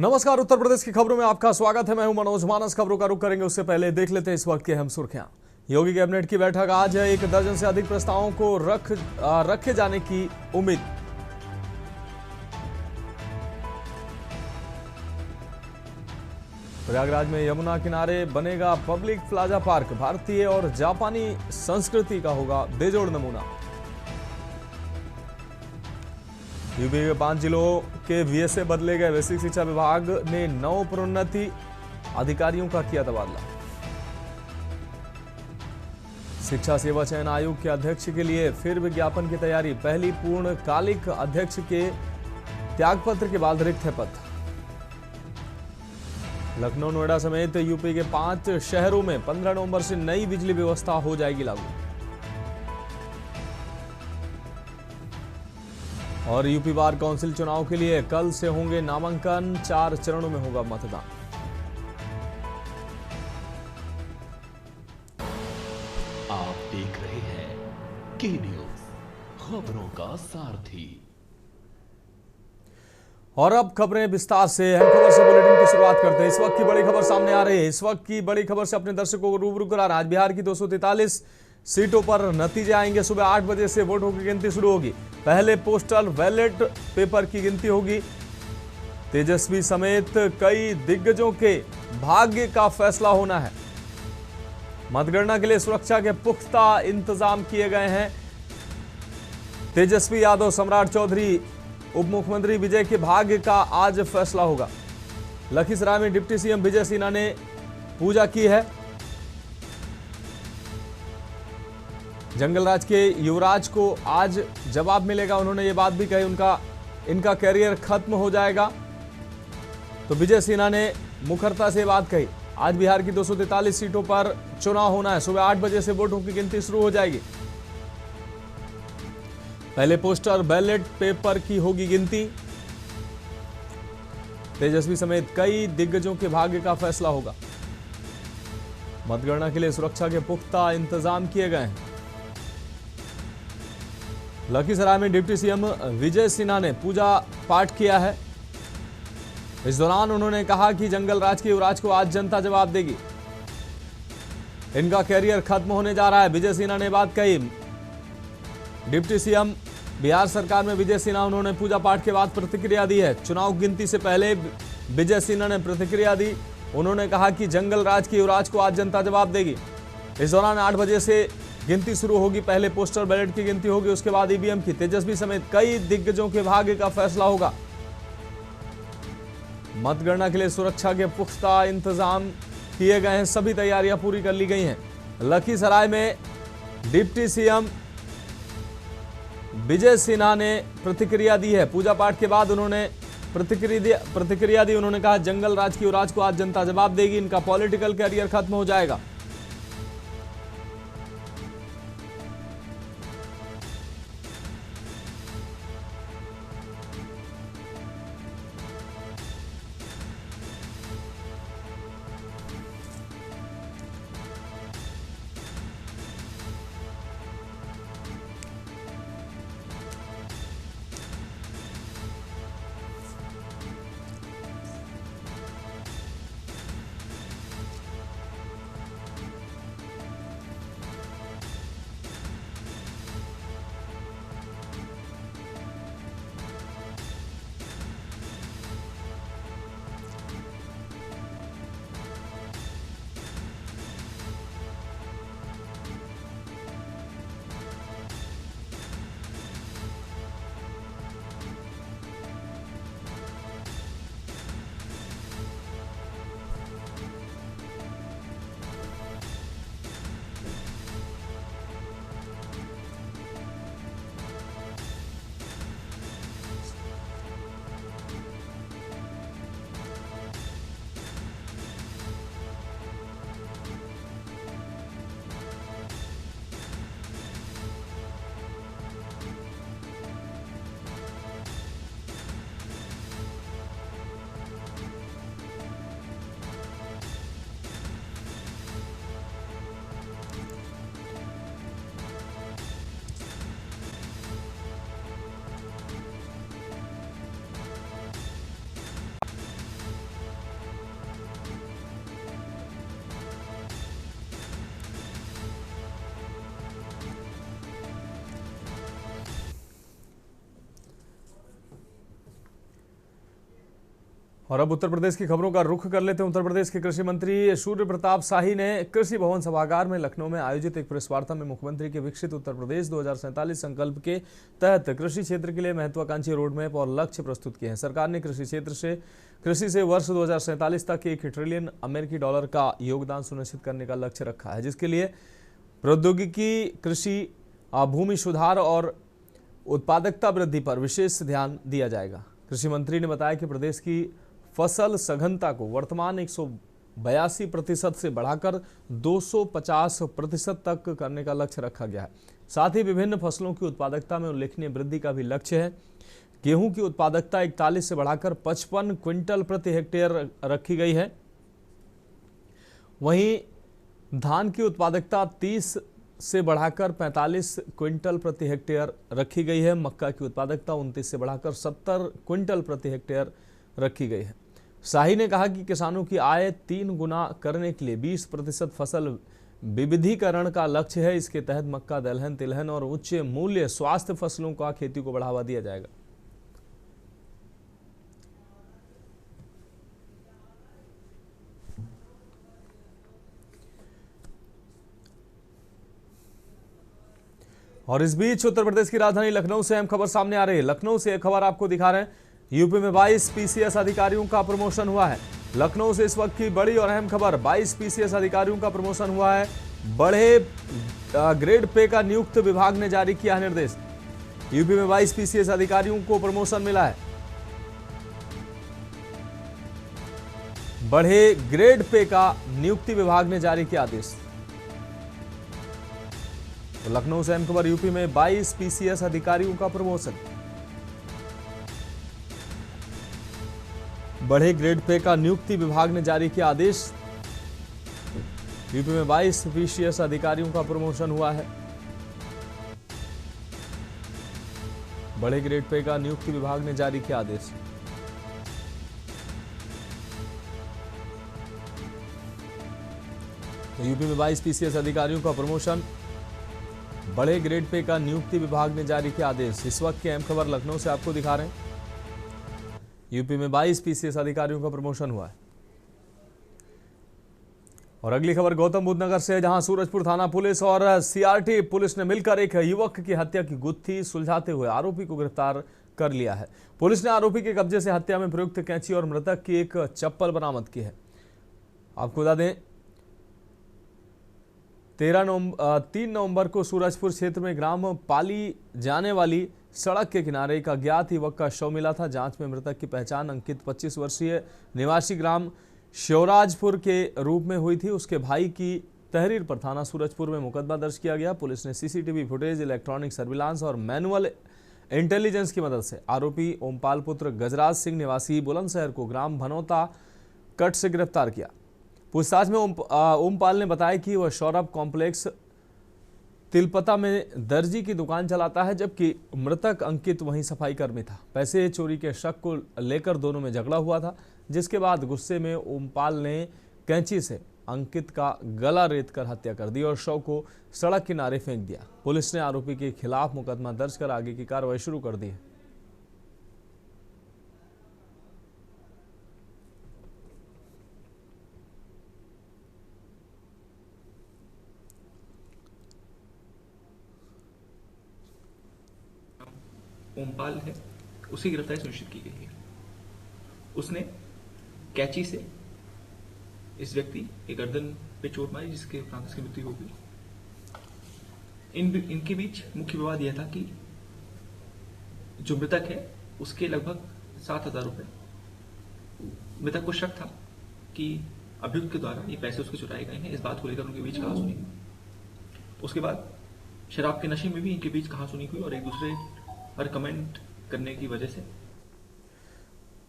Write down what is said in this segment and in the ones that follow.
नमस्कार। उत्तर प्रदेश की खबरों में आपका स्वागत है। मैं हूं मनोज मानस। खबरों का रुख करेंगे उससे पहले देख लेते हैं इस वक्त की अहम सुर्खियां। योगी कैबिनेट की बैठक आज है। 1 दर्जन से अधिक प्रस्तावों को रखे जाने की उम्मीद। प्रयागराज में यमुना किनारे बनेगा पब्लिक प्लाजा पार्क। भारतीय और जापानी संस्कृति का होगा बेजोड़ नमूना। यूपी के 5 जिलों के वीएसए बदले गए। बेसिक शिक्षा विभाग ने 9 प्रोन्नति अधिकारियों का किया तबादला। शिक्षा सेवा चयन आयोग के अध्यक्ष के लिए फिर विज्ञापन की तैयारी। पहली पूर्णकालिक अध्यक्ष के त्यागपत्र के बाद रिक्त है पद। लखनऊ नोएडा समेत यूपी के 5 शहरों में 15 नवंबर से नई बिजली व्यवस्था हो जाएगी लागू। और यूपी बार काउंसिल चुनाव के लिए कल से होंगे नामांकन। 4 चरणों में होगा मतदान। आप देख रहे हैं के न्यूज, खबरों का सारथी। और अब खबरें विस्तार से। अहम खबर से बुलेटिन की शुरुआत करते हैं। इस वक्त की बड़ी खबर सामने आ रही है। इस वक्त की बड़ी खबर से अपने दर्शकों को रूबरू करा रहा है। आज बिहार की 243 सीटों पर नतीजे आएंगे। सुबह 8 बजे से वोटों की गिनती शुरू होगी। पहले पोस्टल बैलेट पेपर की गिनती होगी। तेजस्वी समेत कई दिग्गजों के भाग्य का फैसला होना है। मतगणना के लिए सुरक्षा के पुख्ता इंतजाम किए गए हैं। तेजस्वी यादव, सम्राट चौधरी, उप मुख्यमंत्री विजय के भाग्य का आज फैसला होगा। लखीसराय में डिप्टी सीएम विजय सिन्हा ने पूजा की है। जंगलराज के युवराज को आज जवाब मिलेगा। उन्होंने ये बात भी कही, इनका कैरियर खत्म हो जाएगा। तो विजय सिन्हा ने मुखरता से बात कही। आज बिहार की 243 सीटों पर चुनाव होना है। सुबह 8 बजे से वोटों की गिनती शुरू हो जाएगी। पहले पोस्टर बैलेट पेपर की होगी गिनती। तेजस्वी समेत कई दिग्गजों के भाग्य का फैसला होगा। मतगणना के लिए सुरक्षा के पुख्ता इंतजाम किए गए हैं। लखीसराय में डिप्टी सीएम विजय सिन्हा ने पूजा पाठ किया है। इस दौरान उन्होंने कहा कि जंगलराज के युवराज को आज जनता जवाब देगी। इनका कैरियर खत्म होने जा रहा है। विजय सिन्हा ने बात कही। डिप्टी सीएम बिहार सरकार में विजय सिन्हा, उन्होंने पूजा पाठ के बाद प्रतिक्रिया दी है। चुनाव गिनती से पहले विजय सिन्हा ने प्रतिक्रिया दी। उन्होंने कहा कि जंगलराज के युवराज को आज जनता जवाब देगी। इस दौरान 8 बजे से गिनती शुरू होगी। पहले पोस्टल बैलेट की गिनती होगी, उसके बाद ईवीएम की। तेजस्वी समेत कई दिग्गजों के भाग्य का फैसला होगा। मतगणना के लिए सुरक्षा के पुख्ता इंतजाम किए गए हैं। सभी तैयारियां पूरी कर ली गई हैं। लखीसराय में डिप्टी सीएम विजय सिन्हा ने प्रतिक्रिया दी है। पूजा पाठ के बाद उन्होंने प्रतिक्रिया दी। उन्होंने कहा जंगलराज की युवराज को आज जनता जवाब देगी। इनका पॉलिटिकल कैरियर खत्म हो जाएगा। और अब उत्तर प्रदेश की खबरों का रुख कर लेते हैं। उत्तर प्रदेश के कृषि मंत्री सूर्य प्रताप शाही ने कृषि भवन सभागार में लखनऊ में आयोजित एक प्रेस वार्ता में मुख्यमंत्री के विकसित उत्तर प्रदेश 2047 संकल्प के तहत कृषि क्षेत्र के लिए महत्वाकांक्षी रोड मैप और लक्ष्य प्रस्तुत किए हैं। सरकार ने कृषि से वर्ष 2047 तक $1 ट्रिलियन अमेरिकी डॉलर का योगदान सुनिश्चित करने का लक्ष्य रखा है, जिसके लिए प्रौद्योगिकी, कृषि, भूमि सुधार और उत्पादकता वृद्धि पर विशेष ध्यान दिया जाएगा। कृषि मंत्री ने बताया कि प्रदेश की फसल सघनता को वर्तमान 182% से बढ़ाकर 250% तक करने का लक्ष्य रखा गया है। साथ ही विभिन्न फसलों की उत्पादकता में उल्लेखनीय वृद्धि का भी लक्ष्य है। गेहूं की उत्पादकता 41 से बढ़ाकर 55 क्विंटल प्रति हेक्टेयर रखी गई है। वहीं धान की उत्पादकता 30 से बढ़ाकर 45 क्विंटल प्रति हेक्टेयर रखी गई है। मक्का की उत्पादकता 29 से बढ़ाकर 70 क्विंटल प्रति हेक्टेयर रखी गई है। शाही ने कहा कि किसानों की आय 3 गुना करने के लिए 20% फसल विविधीकरण का लक्ष्य है। इसके तहत मक्का, दलहन, तिलहन और उच्च मूल्य स्वास्थ्य फसलों का खेती को बढ़ावा दिया जाएगा। और इस बीच उत्तर प्रदेश की राजधानी लखनऊ से अहम खबर सामने आ रही है। लखनऊ से एक खबर आपको दिखा रहे हैं। यूपी में 22 पीसीएस अधिकारियों का प्रमोशन हुआ है। लखनऊ से इस वक्त की बड़ी और अहम खबर, 22 पीसीएस अधिकारियों का प्रमोशन हुआ है। बढ़े ग्रेड पे का नियुक्त विभाग ने जारी किया है निर्देश। यूपी में 22 पीसीएस अधिकारियों को प्रमोशन मिला है। बढ़े ग्रेड पे का नियुक्ति विभाग ने जारी किया आदेश। तो लखनऊ से अहम खबर, यूपी में 22 पीसीएस अधिकारियों का प्रमोशन। बढ़े ग्रेड पे का नियुक्ति विभाग ने जारी किया आदेश। यूपी में 22 पीसीएस अधिकारियों का प्रमोशन हुआ है। बढ़े ग्रेड पे का नियुक्ति विभाग ने जारी किया आदेश। तो यूपी में 22 पीसीएस अधिकारियों का प्रमोशन, बड़े ग्रेड पे का नियुक्ति विभाग ने जारी किया आदेश। इस वक्त की अहम खबर लखनऊ से आपको दिखा रहे हैं। यूपी में 22 पीसीएस अधिकारियों का प्रमोशन हुआ है। और अगली खबर गौतम बुद्ध नगर से, जहां सूरजपुर थाना पुलिस और सीआरटी पुलिस ने मिलकर एक युवक की हत्या की गुत्थी सुलझाते हुए आरोपी को गिरफ्तार कर लिया है। पुलिस ने आरोपी के कब्जे से हत्या में प्रयुक्त कैंची और मृतक की एक चप्पल बरामद की है। आपको बता दें, 3 नवंबर को सूरजपुर क्षेत्र में ग्राम पाली जाने वाली सड़क के किनारे एक अज्ञात युवक का शव मिला था। जांच में मृतक की पहचान अंकित 25 वर्षीय निवासी ग्राम शिवराजपुर के रूप में हुई थी। उसके भाई की तहरीर पर थाना सूरजपुर में मुकदमा दर्ज किया गया। पुलिस ने सीसीटीवी फुटेज, इलेक्ट्रॉनिक सर्विलांस और मैनुअल इंटेलिजेंस की मदद से आरोपी ओमपाल पुत्र गजराज सिंह निवासी बुलंदशहर को ग्राम भनौता कट से गिरफ्तार किया। पूछताछ में ओमपाल ने बताया कि वह सौरभ कॉम्प्लेक्स तिलपता में दर्जी की दुकान चलाता है, जबकि मृतक अंकित वहीं सफाई कर्मी था। पैसे चोरी के शक को लेकर दोनों में झगड़ा हुआ था, जिसके बाद गुस्से में ओमपाल ने कैंची से अंकित का गला रेत कर हत्या कर दी और शव को सड़क किनारे फेंक दिया। पुलिस ने आरोपी के खिलाफ मुकदमा दर्ज कर आगे की कार्रवाई शुरू कर दी है। ओमपाल है, उसकी गिरफ्तारी सुनिश्चित की गई है। उसने कैंची से इस व्यक्ति के गर्दन पे चोट मारी, जिसके कारण उसकी मृत्यु हो गई। इनके बीच मुख्य विवाद यह था कि जो मृतक है उसके लगभग 7,000 रुपए, मृतक को शक था कि अभियुक्त के द्वारा ये पैसे उसके चुराए गए हैं। इस बात को लेकर उनके बीच कहासुनी हुई। उसके बाद शराब के नशे में भी इनके बीच कहासुनी हुई और एक दूसरे पर कमेंट करने की वजह से।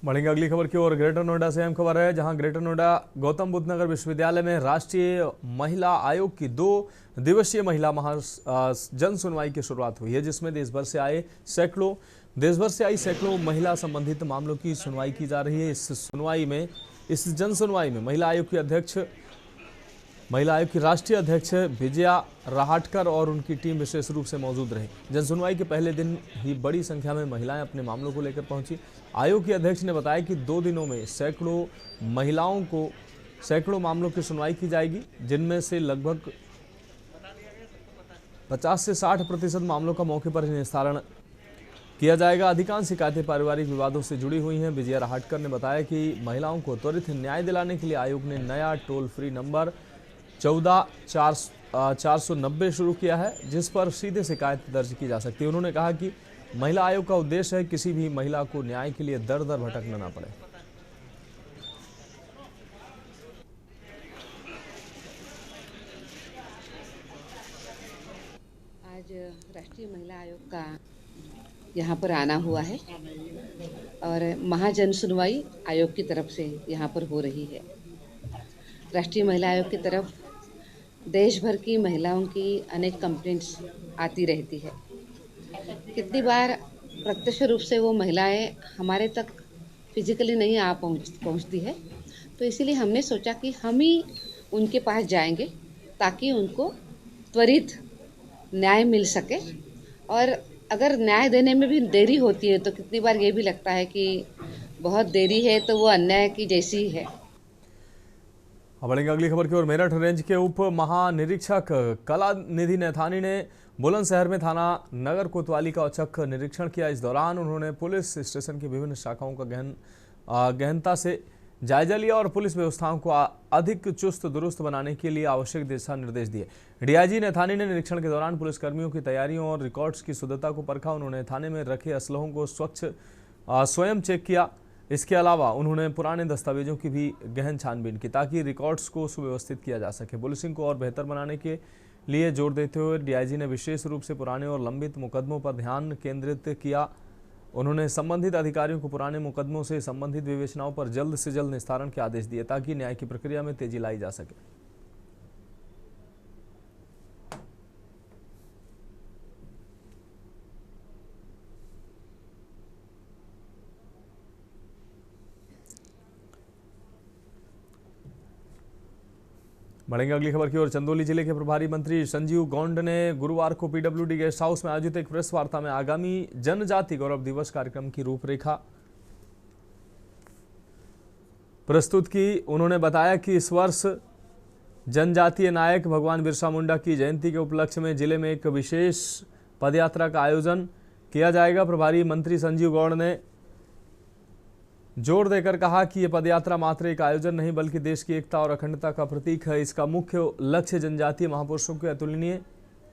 बढ़ेंगे अगली खबर की ओर। ग्रेटर नोएडा से अहम खबर है, जहां ग्रेटर नोएडा गौतम बुद्ध नगर विश्वविद्यालय में राष्ट्रीय महिला आयोग की 2 दिवसीय महिला जन सुनवाई की शुरुआत हुई है, जिसमें देशभर से आई सैकड़ों महिला संबंधित मामलों की सुनवाई की जा रही है। इस जन सुनवाई में महिला आयोग की अध्यक्ष महिला आयोग की राष्ट्रीय अध्यक्ष विजया राहटकर और उनकी टीम विशेष रूप से मौजूद रही। जनसुनवाई के पहले दिन ही बड़ी संख्या में महिलाएं अपने मामलों को लेकर पहुंची। आयोग की अध्यक्ष ने बताया कि 2 दिनों में सैकड़ों मामलों की सुनवाई की जाएगी, जिनमें से लगभग 50 से 60% मामलों का मौके पर ही निस्तारण किया जाएगा। अधिकांश शिकायतें पारिवारिक विवादों से जुड़ी हुई हैं। विजया राहटकर ने बताया कि महिलाओं को त्वरित न्याय दिलाने के लिए आयोग ने नया टोल फ्री नंबर 14-490 शुरू किया है, जिस पर सीधे शिकायत दर्ज की जा सकती है। उन्होंने कहा कि महिला आयोग का उद्देश्य है किसी भी महिला को न्याय के लिए दर दर भटकना ना पड़े। आज राष्ट्रीय महिला आयोग का यहाँ पर आना हुआ है और महाजन सुनवाई आयोग की तरफ से यहाँ पर हो रही है। राष्ट्रीय महिला आयोग की तरफ देश भर की महिलाओं की अनेक कंप्लेंट्स आती रहती है। कितनी बार प्रत्यक्ष रूप से वो महिलाएं हमारे तक फिजिकली नहीं पहुंचती है, तो इसीलिए हमने सोचा कि हम ही उनके पास जाएंगे ताकि उनको त्वरित न्याय मिल सके। और अगर न्याय देने में भी देरी होती है तो कितनी बार ये भी लगता है कि बहुत देरी है तो वो अन्याय की जैसी ही है। अब बढ़ेंगे अगली खबर की ओर। मेरठ रेंज के उप महानिरीक्षक कलानिधि नैथानी ने बुलंदशहर में थाना नगर कोतवाली का औचक निरीक्षण किया। इस दौरान उन्होंने पुलिस स्टेशन की विभिन्न शाखाओं का गहनता से जायजा लिया और पुलिस व्यवस्थाओं को अधिक चुस्त दुरुस्त बनाने के लिए आवश्यक दिशा निर्देश दिए। डीआईजी नैथानी ने निरीक्षण के दौरान पुलिसकर्मियों की तैयारियों और रिकॉर्ड्स की शुद्धता को परखा। उन्होंने थाने में रखे असलहों को स्वयं चेक किया। इसके अलावा उन्होंने पुराने दस्तावेजों की भी गहन छानबीन की ताकि रिकॉर्ड्स को सुव्यवस्थित किया जा सके। पुलिसिंग को और बेहतर बनाने के लिए जोर देते हुए डीआईजी ने विशेष रूप से पुराने और लंबित मुकदमों पर ध्यान केंद्रित किया। उन्होंने संबंधित अधिकारियों को पुराने मुकदमों से संबंधित विवेचनाओं पर जल्द से जल्द निस्तारण के आदेश दिए ताकि न्याय की प्रक्रिया में तेजी लाई जा सके। बढ़ेंगे अगली खबर की ओर। चंदौली जिले के प्रभारी मंत्री संजीव गौंड ने गुरुवार को पीडब्ल्यूडी गेस्ट हाउस में आयोजित एक प्रेस वार्ता में आगामी जनजाति गौरव दिवस कार्यक्रम की रूपरेखा प्रस्तुत की। उन्होंने बताया कि इस वर्ष जनजातीय नायक भगवान बिरसा मुंडा की जयंती के उपलक्ष्य में जिले में एक विशेष पदयात्रा का आयोजन किया जाएगा। प्रभारी मंत्री संजीव गौड़ ने जोर देकर कहा कि यह पदयात्रा मात्र एक आयोजन नहीं बल्कि देश की एकता और अखंडता का प्रतीक है। इसका मुख्य लक्ष्य जनजातीय महापुरुषों के अतुलनीय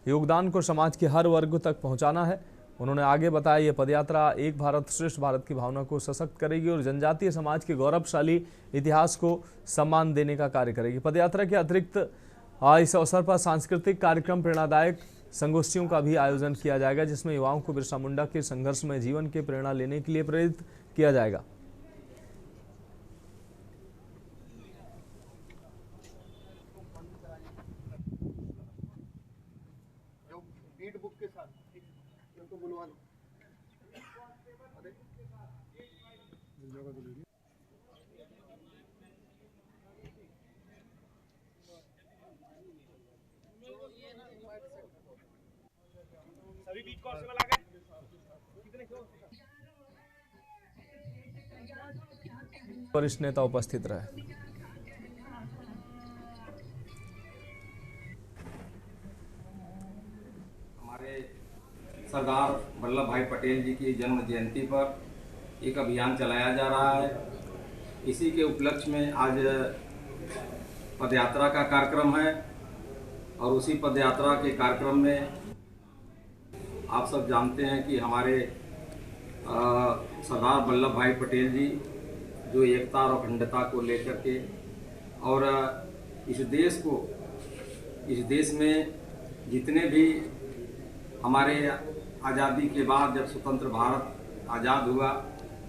योगदान को समाज के हर वर्ग तक पहुंचाना है। उन्होंने आगे बताया यह पदयात्रा एक भारत श्रेष्ठ भारत की भावना को सशक्त करेगी और जनजातीय समाज के गौरवशाली इतिहास को सम्मान देने का कार्य करेगी। पदयात्रा के अतिरिक्त इस अवसर पर सांस्कृतिक कार्यक्रम, प्रेरणादायक संगोष्ठियों का भी आयोजन किया जाएगा, जिसमें युवाओं को बिरसा मुंडा के संघर्ष में जीवन के प्रेरणा लेने के लिए प्रेरित किया जाएगा। वरिष्ठ नेता उपस्थित रहे। हमारे सरदार वल्लभ भाई पटेल जी की जन्म जयंती पर एक अभियान चलाया जा रहा है। इसी के उपलक्ष्य में आज पदयात्रा का कार्यक्रम है और उसी पदयात्रा के कार्यक्रम में आप सब जानते हैं कि हमारे सरदार वल्लभ भाई पटेल जी जो एकता और अखंडता को लेकर के और इस देश में जितने भी हमारे आज़ादी के बाद जब स्वतंत्र भारत आज़ाद हुआ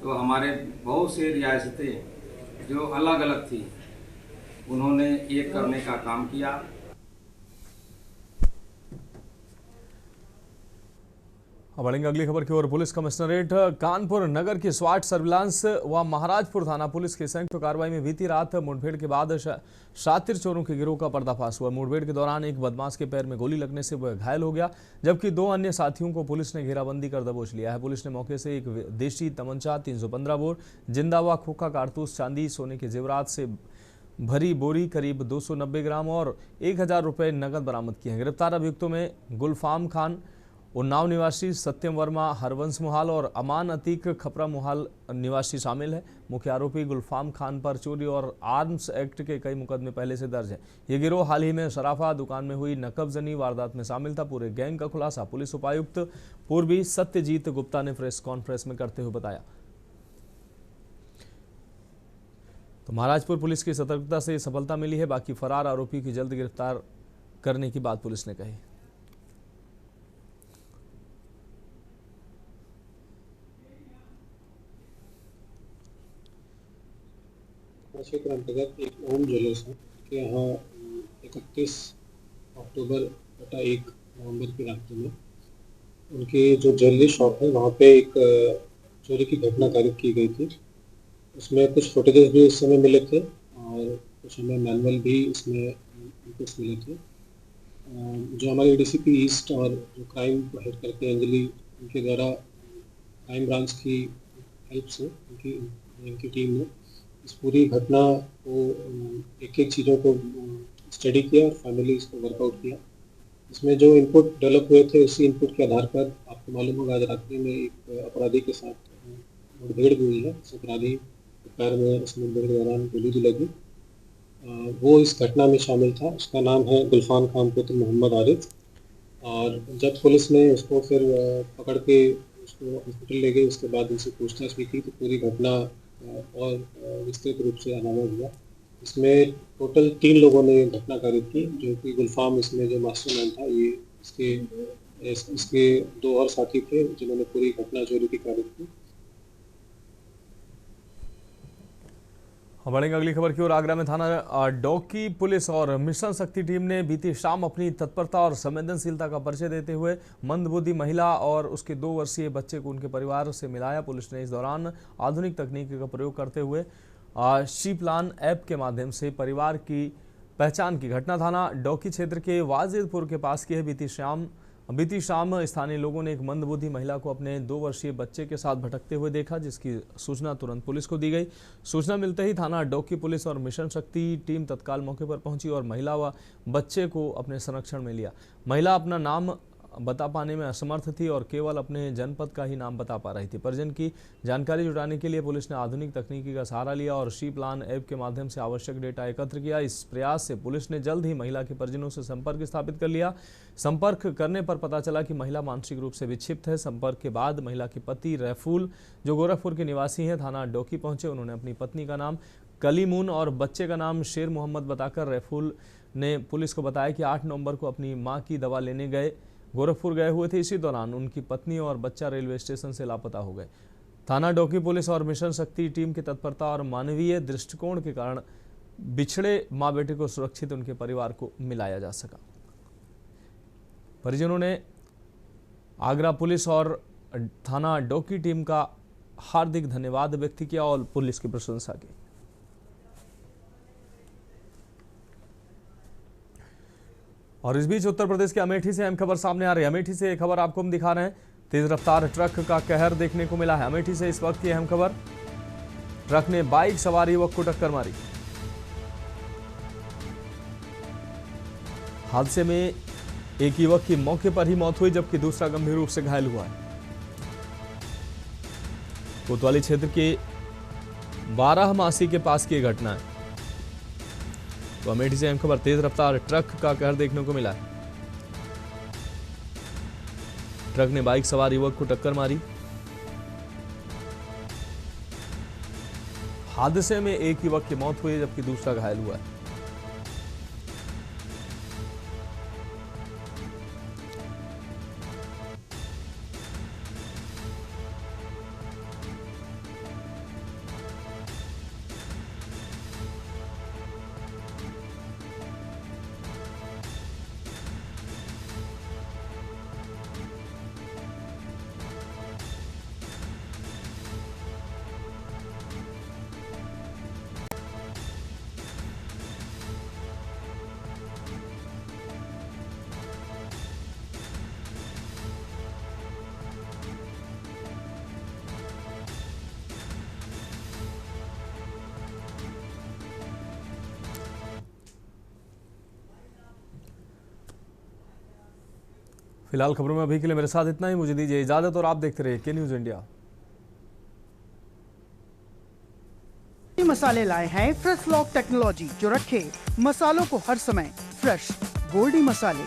तो हमारे बहुत से रियासतें जो अलग अलग थी उन्होंने एक करने का काम किया। अब बढ़ेंगे अगली खबर की ओर। पुलिस कमिश्नरेट कानपुर नगर की स्वाट सर्विलांस व महाराजपुर थाना पुलिस की संयुक्त कार्रवाई में बीती रात मुठभेड़ के बाद शातिर चोरों के गिरोह का पर्दाफाश हुआ। मुठभेड़ के दौरान एक बदमाश के पैर में गोली लगने से वह घायल हो गया, जबकि 2 अन्य साथियों को पुलिस ने घेराबंदी कर दबोच लिया है। पुलिस ने मौके से एक देशी तमंचा, 315 बोर जिंदा व खोखा कारतूस, चांदी, सोने के जेवरात से भरी बोरी करीब 290 ग्राम और 1000 रुपये नकद बरामद किए हैं। गिरफ्तार अभियुक्तों में गुलफाम खान उन्नाव निवासी, सत्यम वर्मा हरवंश मुहाल और अमान अतीक खपरा मुहाल निवासी शामिल है। मुख्य आरोपी गुलफाम खान पर चोरी और आर्म्स एक्ट के कई मुकदमे पहले से दर्ज हैं। ये गिरोह हाल ही में सराफा दुकान में हुई नकबजनी वारदात में शामिल था। पूरे गैंग का खुलासा पुलिस उपायुक्त पूर्वी सत्यजीत गुप्ता ने प्रेस कॉन्फ्रेंस में करते हुए बताया। तो महाराजपुर पुलिस की सतर्कता से सफलता मिली है। बाकी फरार आरोपी की जल्द गिरफ्तार करने की बात पुलिस ने कही। क्षेत्र अंतर्गत एक ओम ज्वेलर्स है कि यहाँ 31 अक्टूबर बटा 1 नवंबर की रात में उनकी जो ज्वेलरी शॉप है वहाँ पे एक चोरी की घटना कारित की गई थी। उसमें कुछ फुटेजेस भी इस समय मिले थे और कुछ हमें मैनुअल भी इसमें इनपुट्स मिले थे। जो हमारे एडीसीपी ईस्ट और जो क्राइम को हेड करते हैं अंजलि, उनके द्वारा क्राइम ब्रांच की हेल्प से इनकी टीम ने इस पूरी घटना को एक एक चीज़ों को स्टडी किया और फाइनली इसको वर्कआउट किया। इसमें जो इनपुट डेवलप हुए थे उसी इनपुट के आधार पर आपको मालूम होगा आज रात्रि में एक अपराधी के साथ मुठभेड़ भी हुई है। उस अपराधी के पैर में इस मुठभेड़ के दौरान गोली भी लगी। वो इस घटना में शामिल था। उसका नाम है गुलफाम खान पुत्र मोहम्मद आरिफ। और जब पुलिस ने उसको फिर पकड़ के उसको हॉस्पिटल ले गई, उसके बाद उनसे पूछताछ भी की तो पूरी घटना और विस्तृत रूप से अनावरण हुआ। इसमें टोटल 3 लोगों ने घटना कारित की, जो कि गुलफाम इसमें जो मास्टरमाइंड था, ये इसके 2 और साथी थे जिन्होंने पूरी घटना चोरी की कारित की। हम बढ़ेंगे अगली खबर की ओर। आगरा में थाना डोकी पुलिस और मिशन शक्ति टीम ने बीती शाम अपनी तत्परता और संवेदनशीलता का परिचय देते हुए मंदबुद्धि महिला और उसके 2 वर्षीय बच्चे को उनके परिवार से मिलाया। पुलिस ने इस दौरान आधुनिक तकनीक का प्रयोग करते हुए शी प्लान ऐप के माध्यम से परिवार की पहचान की। घटना थाना डोकी क्षेत्र के वाजिदपुर के पास की है। बीती शाम स्थानीय लोगों ने एक मंदबुद्धि महिला को अपने 2 वर्षीय बच्चे के साथ भटकते हुए देखा, जिसकी सूचना तुरंत पुलिस को दी गई। सूचना मिलते ही थाना डोकी पुलिस और मिशन शक्ति टीम तत्काल मौके पर पहुंची और महिला व बच्चे को अपने संरक्षण में लिया। महिला अपना नाम बता पाने में असमर्थ थी और केवल अपने जनपद का ही नाम बता पा रही थी। परिजन की जानकारी जुटाने के लिए पुलिस ने आधुनिक तकनीकी का सहारा लिया और शी प्लान ऐप के माध्यम से आवश्यक डेटा एकत्र किया। इस प्रयास से पुलिस ने जल्द ही महिला के परिजनों से संपर्क स्थापित कर लिया। संपर्क करने पर पता चला कि महिला मानसिक रूप से विक्षिप्त है। संपर्क के बाद महिला के पति रैफुल, जो गोरखपुर के निवासी हैं, थाना डोकी पहुंचे। उन्होंने अपनी पत्नी का नाम कलीमून और बच्चे का नाम शेर मोहम्मद बताकर रैफुल ने पुलिस को बताया कि 8 नवंबर को अपनी मां की दवा लेने गोरखपुर गए हुए थे। इसी दौरान उनकी पत्नी और बच्चा रेलवे स्टेशन से लापता हो गए। थाना डोकी पुलिस और मिशन शक्ति टीम की तत्परता और मानवीय दृष्टिकोण के कारण बिछड़े मां बेटे को सुरक्षित उनके परिवार को मिलाया जा सका। परिजनों ने आगरा पुलिस और थाना डोकी टीम का हार्दिक धन्यवाद व्यक्त किया और पुलिस की प्रशंसा की। और इस बीच उत्तर प्रदेश के अमेठी से अहम खबर सामने आ रही है। अमेठी से एक खबर आपको हम दिखा रहे हैं। तेज रफ्तार ट्रक का कहर देखने को मिला है। अमेठी से इस वक्त की अहम खबर, ट्रक ने बाइक सवार युवक को टक्कर मारी। हादसे में एक युवक की मौके पर ही मौत हुई, जबकि दूसरा गंभीर रूप से घायल हुआ है। कोतवाली क्षेत्र के 12 मासी के पास की घटना है। तो अमेठी से अहम खबर, तेज रफ्तार ट्रक का कहर देखने को मिला है। ट्रक ने बाइक सवार युवक को टक्कर मारी। हादसे में एक युवक की मौत हुई, जबकि दूसरा घायल हुआ है। फिलहाल खबरों में अभी के लिए मेरे साथ इतना ही। मुझे दीजिए इजाजत और आप देखते रहिए के न्यूज इंडिया। मसाले लाए हैं फ्रेश लॉक टेक्नोलॉजी, जो रखे मसालों को हर समय फ्रेश। गोल्डी मसाले